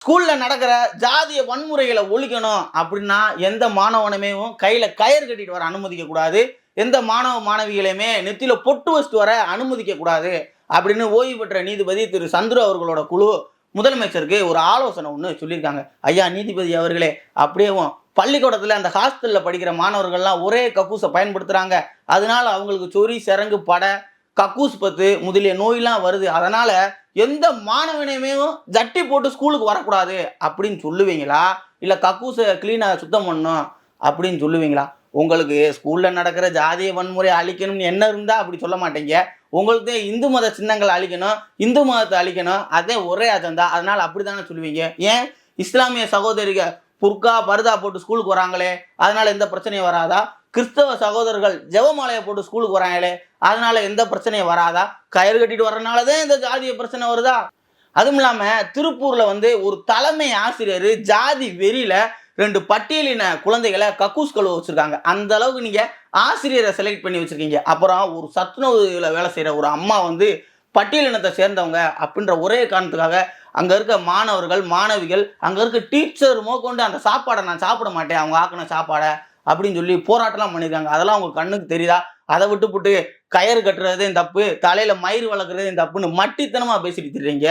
ஸ்கூல்ல நடக்கிற ஜாதிய வன்முறைகளை ஒழிக்கணும் அப்படின்னா எந்த மாணவனுமே கையில கயிறு கட்டிட்டு வர அனுமதிக்க கூடாது. எந்த மாணவ மாணவிகளையுமே நெத்தியில பொட்டு வச்சுட்டு வர அனுமதிக்க கூடாது அப்படின்னு ஓய்வு பெற்ற நீதிபதி திரு சந்துரு அவர்களோட குழு முதலமைச்சருக்கு ஒரு ஆலோசனை ஒன்று சொல்லியிருக்காங்க. ஐயா நீதிபதி அவர்களே, அப்படியேவும் பள்ளிக்கூடத்துல அந்த ஹாஸ்டல்ல படிக்கிற மாணவர்கள்லாம் ஒரே கக்கூஸை பயன்படுத்துறாங்க. அதனால அவங்களுக்கு சொறி, சிரங்கு, பட, கக்கூஸ் பத்து முதலிய நோயெல்லாம் வருது. அதனால எந்த மாணவனையுமே ஜட்டி போட்டு ஸ்கூலுக்கு வரக்கூடாது அப்படின்னு சொல்லுவீங்களா? இல்ல கக்கூஸை கிளீனா சுத்தம் பண்ணணும் அப்படின்னு சொல்லுவீங்களா? உங்களுக்கு ஸ்கூல்ல நடக்கிற ஜாதிய வன்முறை அழிக்கணும்னு என்ன இருந்தா அப்படி சொல்ல மாட்டீங்க. உங்களுக்கு இந்து மத சின்னங்களை அழிக்கணும், இந்து மதத்தை அழிக்கணும். அதே ஒரே அஜெண்டா. அதனால அப்படித்தானே சொல்லுவீங்க. ஏன் இஸ்லாமிய சகோதரிக புர்கா, பர்தா போட்டு ஸ்கூலுக்கு வராங்களே, அதனால எந்த பிரச்சனையும் வராதா? கிறிஸ்தவ சகோதரர்கள் ஜெபமாலையை போட்டு ஸ்கூலுக்கு வராங்களே, அதனால எந்த பிரச்சனையும் வராதா? கயிறு கட்டிட்டு வர்றதுனால தான் இந்த ஜாதிய பிரச்சனை வருதா? அதுவும் இல்லாம திருப்பூர்ல ஒரு தலைமை ஆசிரியர் ஜாதி வெறியில 2 பட்டியலின குழந்தைகளை கக்கூஸ் கழுவ வச்சிருக்காங்க. அந்த அளவுக்கு நீங்க ஆசிரியரை செலக்ட் பண்ணி வச்சிருக்கீங்க. அப்புறம் ஒரு சத்துணவுல வேலை செய்யற ஒரு அம்மா பட்டியலினத்தை சேர்ந்தவங்க அப்படின்ற ஒரே காரணத்துக்காக அங்க இருக்க மாணவர்கள், மாணவிகள், அங்க இருக்க டீச்சர் மோக்கொண்டு அந்த சாப்பாடை நான் சாப்பிட மாட்டேன், அவங்க ஆக்கின சாப்பாடை அப்படின்னு சொல்லி போராட்டம்லாம் பண்ணியிருக்காங்க. அதெல்லாம் உங்க கண்ணுக்கு தெரியுதா? அதை விட்டுப்புட்டு கயிறு கட்டுறதே தப்பு, தலையில மயிர் வளர்க்குறதே தப்புன்னு மட்டித்தனமா பேசிட்டு திரிறீங்க.